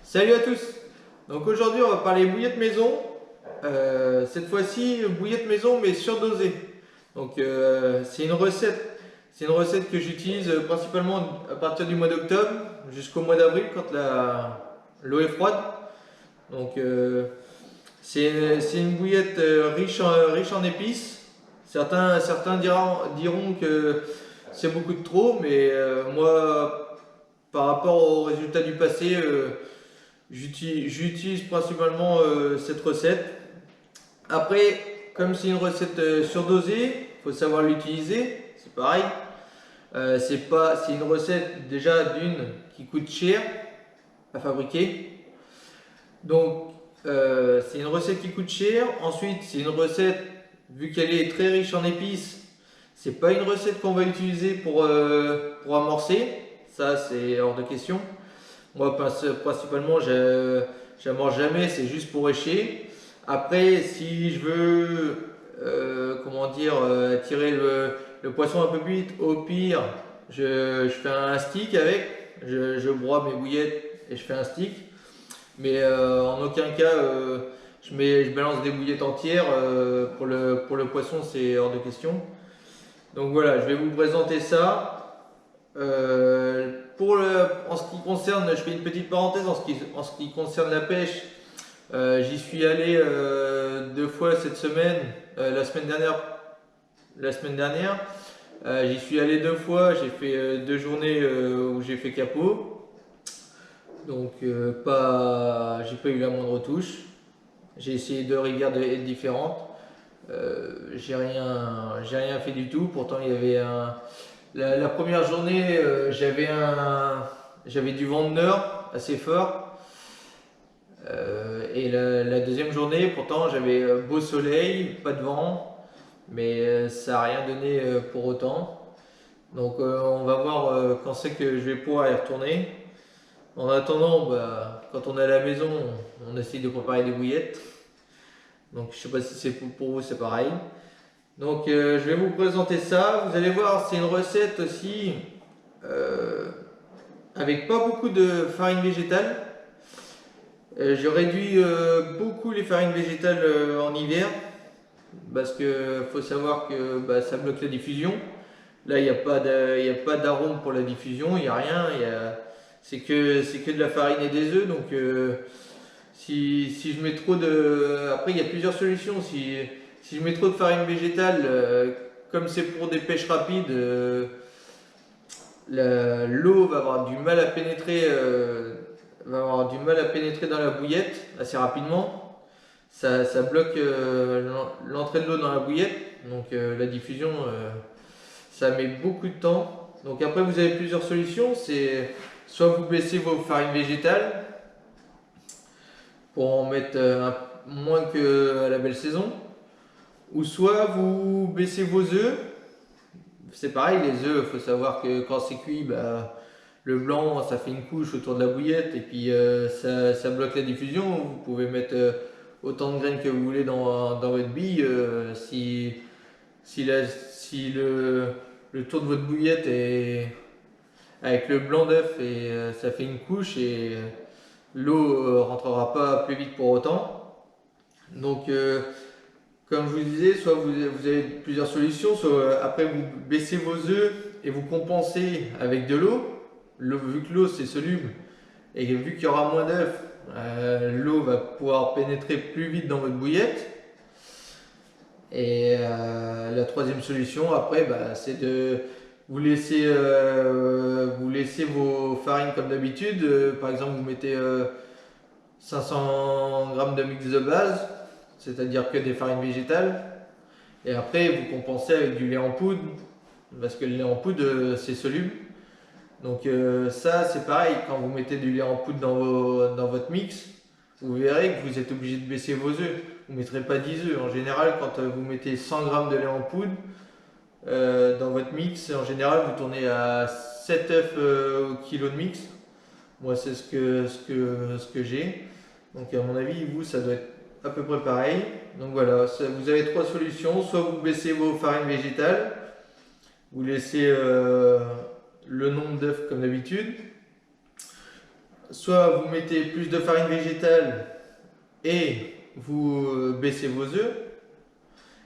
Salut à tous. Donc aujourd'hui on va parler bouillette maison. Cette fois-ci bouillette maison mais surdosée. Donc c'est une recette que j'utilise principalement à partir du mois d'octobre jusqu'au mois d'avril quand l'eau est froide. Donc c'est une bouillette riche en épices. Certains diront que c'est beaucoup de trop, mais moi par rapport au résultat du passé, j'utilise principalement cette recette. Après, comme c'est une recette surdosée, il faut savoir l'utiliser, c'est pareil. C'est une recette déjà d'une qui coûte cher à fabriquer. Donc c'est une recette qui coûte cher. Ensuite, c'est une recette, vu qu'elle est très riche en épices, c'est pas une recette qu'on va utiliser pour amorcer. Ça, c'est hors de question. Moi, principalement, je mange jamais, c'est juste pour écher. Après, si je veux, tirer le poisson un peu plus vite, au pire, je fais un stick avec. Je broie mes bouillettes et je fais un stick. Mais en aucun cas, je balance des bouillettes entières. Pour le poisson, c'est hors de question. Donc voilà, je vais vous présenter ça. En ce qui concerne, je fais une petite parenthèse en ce qui concerne la pêche. J'y suis allé deux fois cette semaine, la semaine dernière. J'y suis allé deux fois, j'ai fait deux journées où j'ai fait capot. Donc j'ai pas eu la moindre touche. J'ai essayé deux rivières différentes. J'ai rien fait du tout. Pourtant il y avait la première journée, j'avais du vent de nord assez fort. Et la deuxième journée, pourtant, j'avais beau soleil, pas de vent, mais ça n'a rien donné pour autant. Donc, on va voir quand c'est que je vais pouvoir y retourner. En attendant, quand on est à la maison, on essaye de préparer des bouillettes. Donc, je sais pas si c'est pour vous, c'est pareil. Donc, je vais vous présenter ça. Vous allez voir, c'est une recette aussi euh, avec pas beaucoup de farine végétale. Je réduis beaucoup les farines végétales en hiver parce que faut savoir que ça bloque la diffusion. Là, il y a pas d'arôme pour la diffusion, il n'y a rien. C'est que de la farine et des œufs. Donc, si je mets trop de. Après, il y a plusieurs solutions. Si je mets trop de farine végétale, comme c'est pour des pêches rapides, l'eau va avoir du mal à pénétrer. Va avoir du mal à pénétrer dans la bouillette assez rapidement. Ça bloque l'entrée de l'eau dans la bouillette, donc la diffusion, ça met beaucoup de temps. Donc après, vous avez plusieurs solutions. C'est soit vous baissez vos farines végétales pour en mettre moins qu'à la belle saison, ou soit vous baissez vos œufs. C'est pareil, les œufs, il faut savoir que quand c'est cuit, le blanc, ça fait une couche autour de la bouillette et puis ça bloque la diffusion. Vous pouvez mettre autant de graines que vous voulez dans votre bille. Si le tour de votre bouillette est avec le blanc d'œuf et ça fait une couche et l'eau rentrera pas plus vite pour autant. Donc, comme je vous disais, soit vous avez plusieurs solutions, soit après vous baissez vos œufs et vous compensez avec de l'eau. Vu que l'eau c'est soluble et vu qu'il y aura moins d'œufs, l'eau va pouvoir pénétrer plus vite dans votre bouillette. Et la troisième solution après, c'est de vous laisser vos farines comme d'habitude. Par exemple, vous mettez 500 g de mix de base, c'est-à-dire que des farines végétales. Et après, vous compensez avec du lait en poudre, parce que le lait en poudre, c'est soluble. Donc ça, c'est pareil, quand vous mettez du lait en poudre dans votre mix, vous verrez que vous êtes obligé de baisser vos œufs. Vous ne mettrez pas 10 œufs. En général, quand vous mettez 100 g de lait en poudre dans votre mix, en général, vous tournez à 7 œufs au kilo de mix. Moi, c'est ce que j'ai. Donc à mon avis, vous, ça doit être à peu près pareil. Donc voilà, vous avez trois solutions. Soit vous baissez vos farines végétales, vous laissez le nombre d'œufs comme d'habitude. soit vous mettez plus de farine végétale et vous baissez vos œufs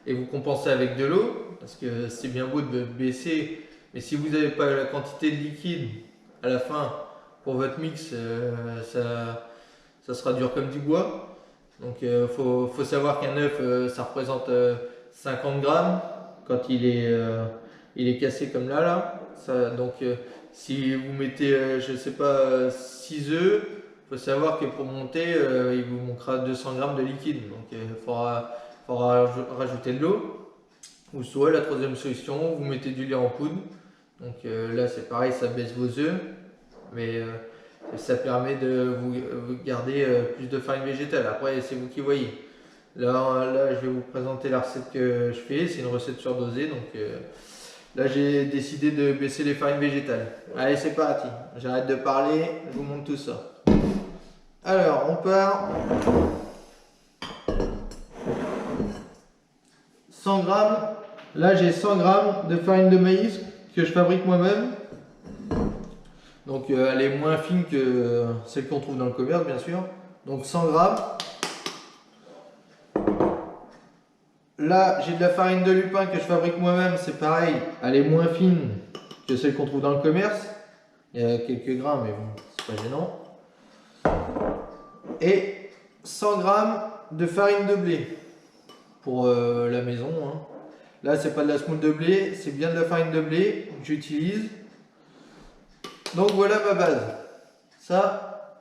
et vous compensez avec de l'eau, parce que c'est bien beau de baisser, mais si vous n'avez pas la quantité de liquide à la fin pour votre mix, ça sera dur comme du bois. Donc faut savoir qu'un œuf ça représente 50 grammes quand il est cassé comme là. Donc si vous mettez je sais pas 6 œufs, faut savoir que pour monter il vous manquera 200 grammes de liquide. Donc il faudra rajouter de l'eau. Ou soit la troisième solution, vous mettez du lait en poudre. Donc là c'est pareil, ça baisse vos œufs, mais ça permet de vous garder plus de farine végétale. Après c'est vous qui voyez. Là je vais vous présenter la recette que je fais, c'est une recette surdosée. Donc là j'ai décidé de baisser les farines végétales. Allez c'est parti, j'arrête de parler, je vous montre tout ça. Alors on part 100 grammes. Là j'ai 100 grammes de farine de maïs que je fabrique moi-même. Donc elle est moins fine que celle qu'on trouve dans le commerce bien sûr. Donc 100 grammes. Là j'ai de la farine de lupin que je fabrique moi-même, c'est pareil, elle est moins fine que celle qu'on trouve dans le commerce. Il y a quelques grains mais bon, c'est pas gênant. Et 100 grammes de farine de blé pour la maison. Hein. Là c'est pas de la semoule de blé, c'est bien de la farine de blé que j'utilise. Donc voilà ma base. Ça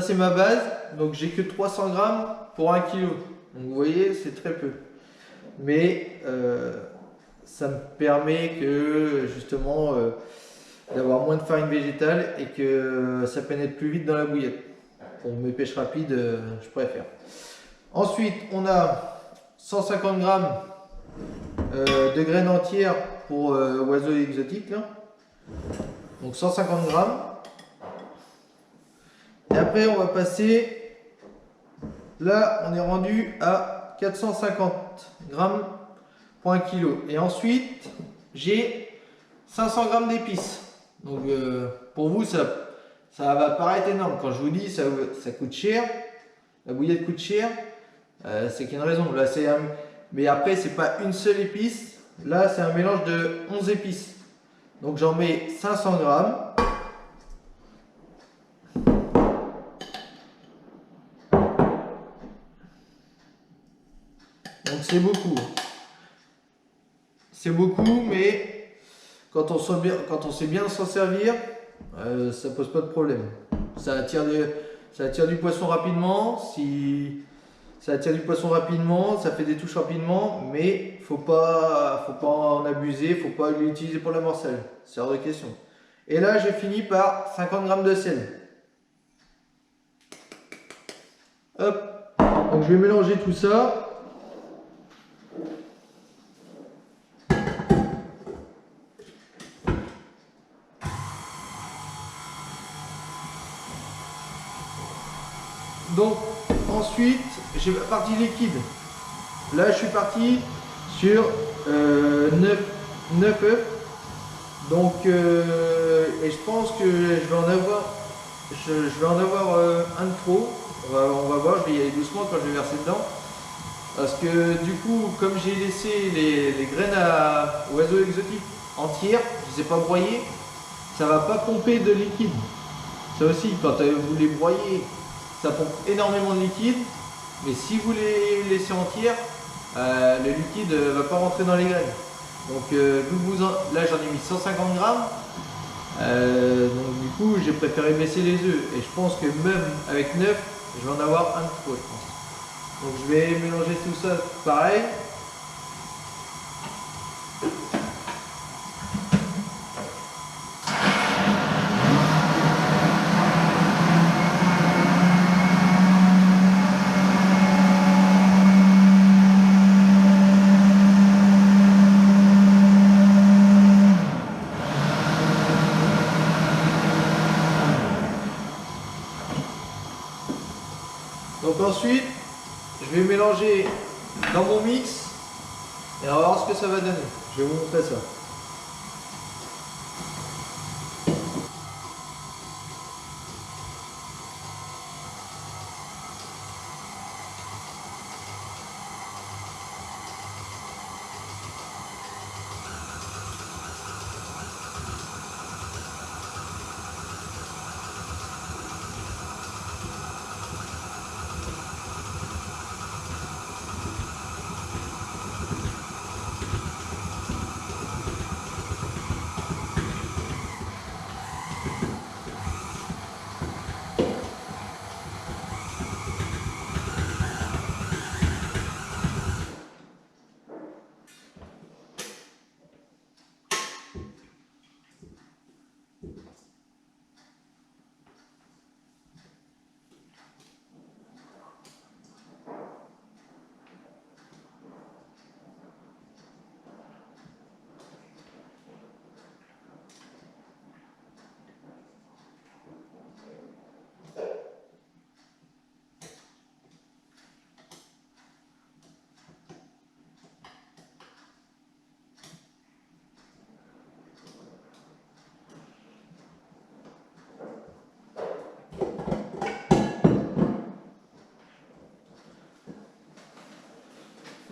c'est ma base. Donc j'ai que 300 grammes pour 1 kg. Donc vous voyez, c'est très peu. Mais ça me permet que justement d'avoir moins de farine végétale et que ça pénètre plus vite dans la bouillette. Pour mes pêches rapides, je préfère. Ensuite, on a 150 grammes de graines entières pour oiseaux exotiques. Là. Donc 150 grammes. Et après, on va passer. Là, on est rendu à 450 grammes pour 1 kg. Et ensuite, j'ai 500 grammes d'épices. Donc, pour vous, ça va paraître énorme. Quand je vous dis ça coûte cher, la bouillette coûte cher, c'est qu'il y a une raison. Là, mais après, c'est pas une seule épice. Là, c'est un mélange de 11 épices. Donc, j'en mets 500 grammes. Donc c'est beaucoup. C'est beaucoup, mais quand on sait bien s'en servir, ça pose pas de problème. Ça attire du poisson rapidement. Si ça attire du poisson rapidement, ça fait des touches rapidement, mais faut pas en abuser, faut pas l'utiliser pour la morcelle. C'est hors de question. Et là, j'ai fini par 50 grammes de sel. Hop. Donc je vais mélanger tout ça. Donc ensuite j'ai la partie liquide. Là je suis parti sur 9 œufs. Donc et je pense que je vais en avoir un de trop. On va voir, je vais y aller doucement quand je vais verser dedans. Parce que du coup, comme j'ai laissé les graines à oiseaux exotiques entières, je ne les ai pas broyées, ça ne va pas pomper de liquide. Ça aussi, quand vous les broyez, ça pompe énormément de liquide, mais si vous les laissez entières, le liquide ne va pas rentrer dans les graines. Donc là j'en ai mis 150 grammes, donc du coup j'ai préféré baisser les œufs, et je pense que même avec 9, je vais en avoir un de trop, je pense. Donc je vais mélanger tout ça pareil. Donc ensuite, je vais mélanger dans mon mix et on va voir ce que ça va donner. Je vais vous montrer ça.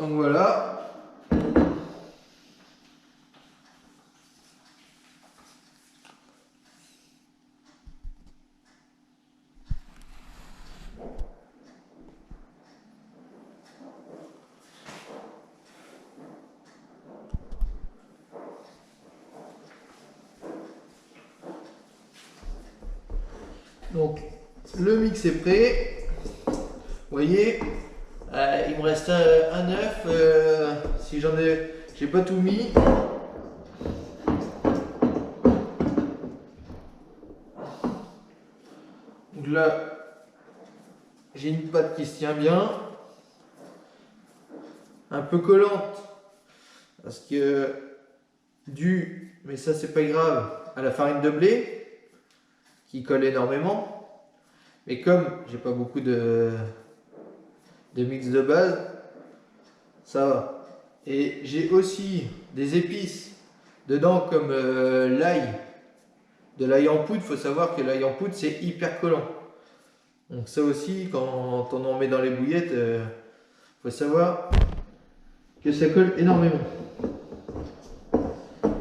Donc voilà. Donc le mix est prêt. Vous voyez, il me reste un œuf. Si j'en ai, j'ai pas tout mis. Donc là, j'ai une pâte qui se tient bien, un peu collante, parce que mais ça c'est pas grave, à la farine de blé qui colle énormément. Mais comme j'ai pas beaucoup de mix de base, ça va. Et j'ai aussi des épices dedans comme l'ail, de l'ail en poudre. Il faut savoir que l'ail en poudre c'est hyper collant. Donc ça aussi, quand on en met dans les bouillettes, faut savoir que ça colle énormément.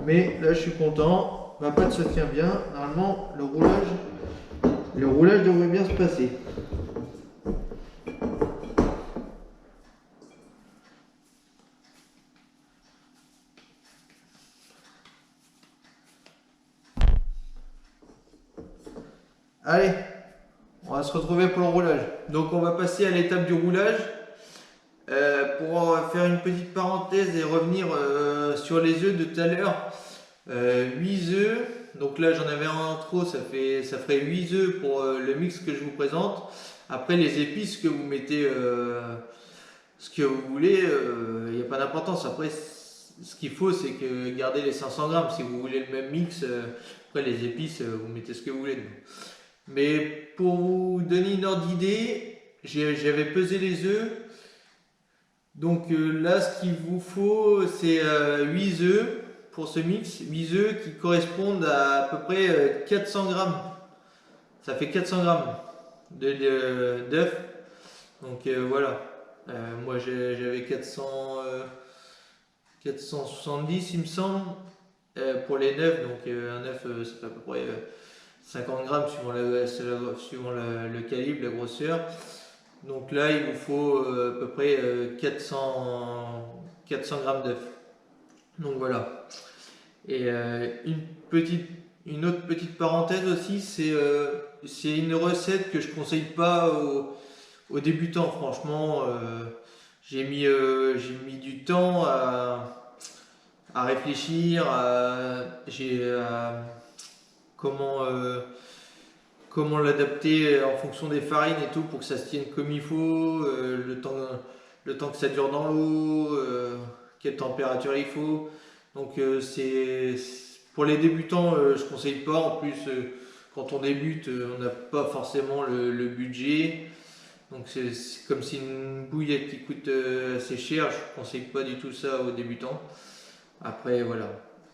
Mais là je suis content, ma pâte se tient bien. Normalement le roulage devrait bien se passer. Allez, on va se retrouver pour le roulage. Donc on va passer à l'étape du roulage. Pour faire une petite parenthèse et revenir sur les œufs de tout à l'heure. 8 œufs, donc là j'en avais un en trop, ça ferait 8 œufs pour le mix que je vous présente. Après les épices que vous mettez ce que vous voulez, il n'y a pas d'importance. Après ce qu'il faut c'est que garder les 500 grammes. Si vous voulez le même mix, après les épices vous mettez ce que vous voulez. Mais pour vous donner une ordre d'idée, j'avais pesé les œufs. Donc là, ce qu'il vous faut, c'est 8 œufs pour ce mix. 8 œufs qui correspondent à peu près 400 grammes. Ça fait 400 grammes d'œufs. Donc voilà. Moi, j'avais 470, il me semble, pour les 9. Donc un œuf, ça fait à peu près 50 grammes suivant le calibre, la grosseur. Donc là, il vous faut à peu près 400 grammes d'œufs. Donc voilà. Et une autre petite parenthèse aussi, c'est une recette que je conseille pas aux débutants. Franchement, j'ai mis du temps à réfléchir, comment comment l'adapter en fonction des farines et tout pour que ça se tienne comme il faut, le temps que ça dure dans l'eau, quelle température il faut. Donc pour les débutants, je conseille pas. En plus, quand on débute, on n'a pas forcément le budget. Donc c'est comme si une bouillette qui coûte assez cher, je conseille pas du tout ça aux débutants. Après voilà,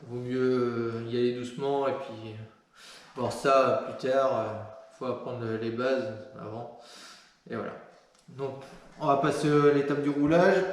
vaut mieux y aller doucement et puis voir ça plus tard. Faut apprendre les bases avant. Et voilà. Donc on va passer à l'étape du roulage.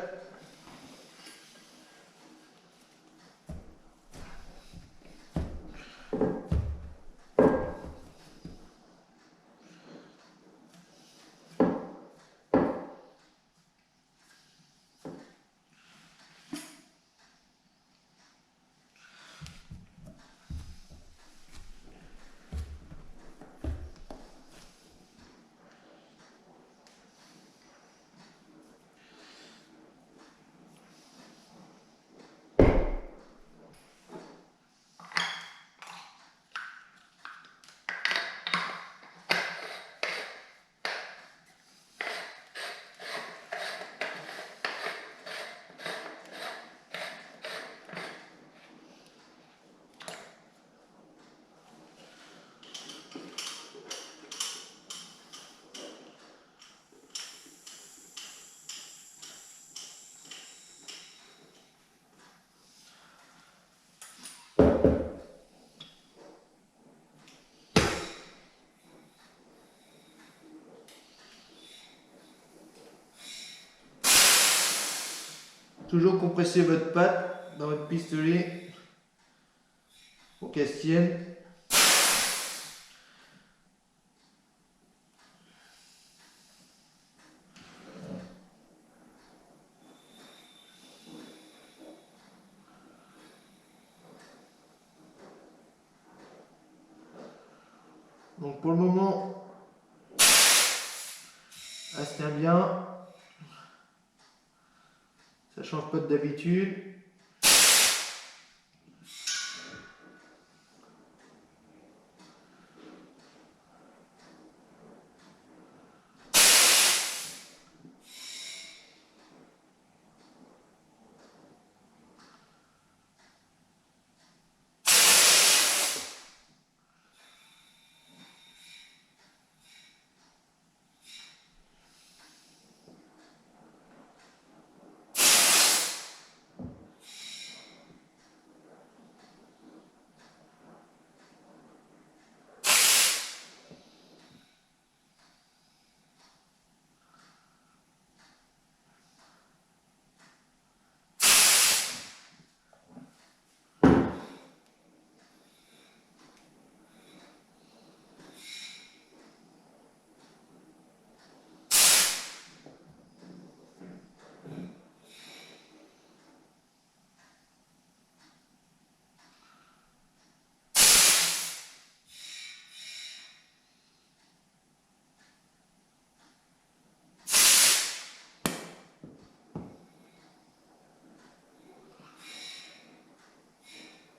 Toujours compresser votre patte dans votre pistolet pour qu'elle se tienne. Donc pour le moment, elle se tient bien. Ça change pas d'habitude.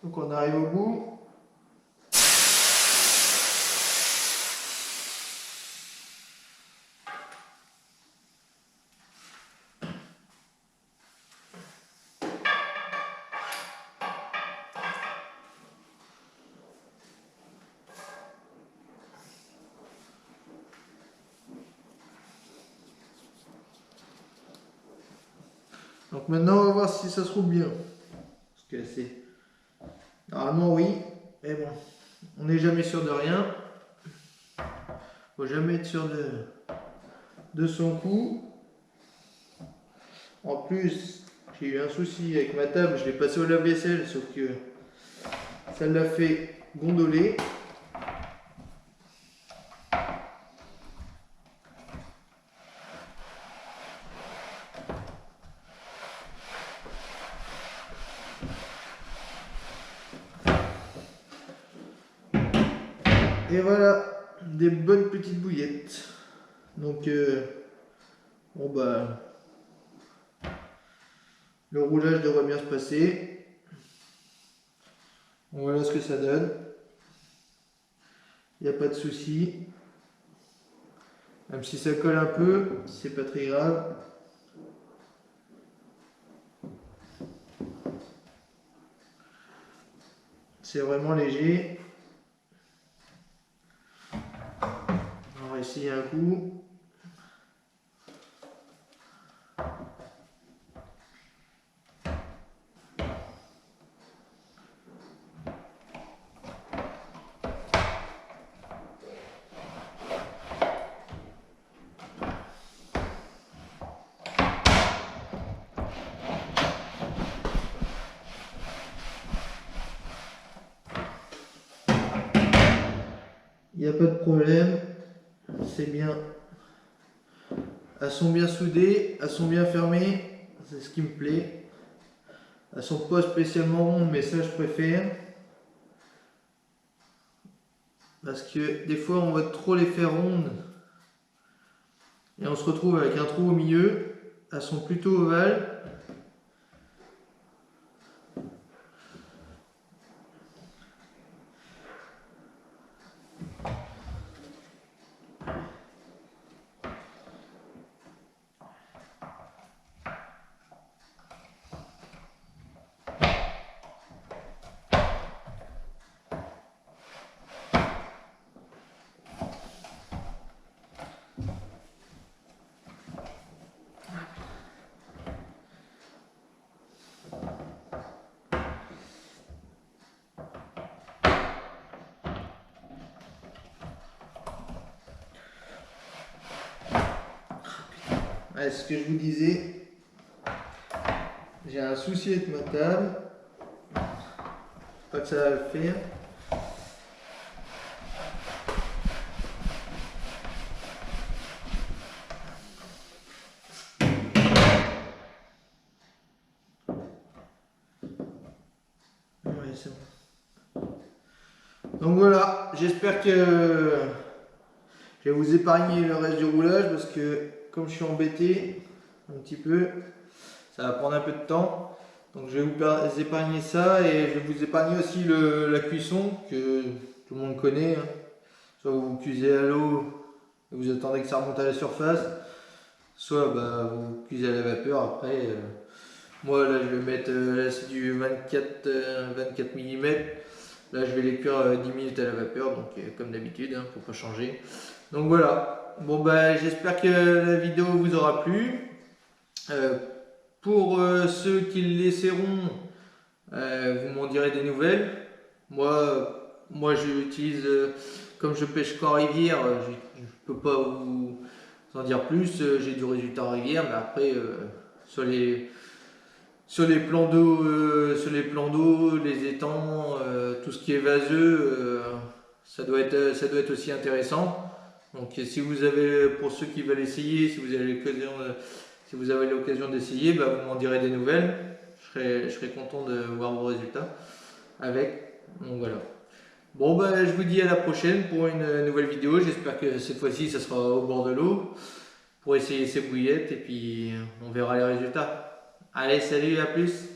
Donc on arrive au bout. Donc maintenant on va voir si ça se roule bien. Parce que c'est... Normalement oui, mais bon, on n'est jamais sûr de rien. Faut jamais être sûr de son coup. En plus, j'ai eu un souci avec ma table, je l'ai passé au lave-vaisselle, sauf que ça l'a fait gondoler. Et voilà, des bonnes petites bouillettes. Donc, bon bah, le roulage devrait bien se passer. Voilà ce que ça donne. Il n'y a pas de souci. Même si ça colle un peu, c'est pas très grave. C'est vraiment léger. On va essayer un coup. Il n'y a pas de problème, c'est bien. Elles sont bien soudées, elles sont bien fermées, c'est ce qui me plaît. Elles sont pas spécialement rondes, mais ça je préfère. Parce que des fois on va trop les faire rondes et on se retrouve avec un trou au milieu. Elles sont plutôt ovales. Ouais, ce que je vous disais, j'ai un souci avec ma table. Pas que ça va le faire. Ouais, c'est bon. Donc voilà, j'espère que je vais vous épargner le reste du roulage parce que comme je suis embêté un petit peu, ça va prendre un peu de temps. Donc je vais vous épargner ça et je vais vous épargner aussi la cuisson que tout le monde connaît. Hein. Soit vous cuisez à l'eau et vous attendez que ça remonte à la surface, soit bah, vous cuisez à la vapeur après. Moi là je vais mettre, là c'est du 24 mm. Là je vais les cuire 10 minutes à la vapeur, donc comme d'habitude, hein, faut pas changer. Donc voilà, bon bah j'espère que la vidéo vous aura plu. Pour ceux qui le laisseront, vous m'en direz des nouvelles. Moi j'utilise, comme je pêche qu'en rivière, je ne peux pas vous en dire plus. J'ai du résultat en rivière, mais après, sur les plans d'eau, les étangs, tout ce qui est vaseux, ça doit être aussi intéressant. Donc si vous avez, pour ceux qui veulent essayer, si vous avez l'occasion d'essayer, bah, vous m'en direz des nouvelles. Je serai content de voir vos résultats avec. Donc voilà. Bon bah je vous dis à la prochaine pour une nouvelle vidéo. J'espère que cette fois-ci ça sera au bord de l'eau pour essayer ces bouillettes et puis on verra les résultats. Allez, salut, à plus!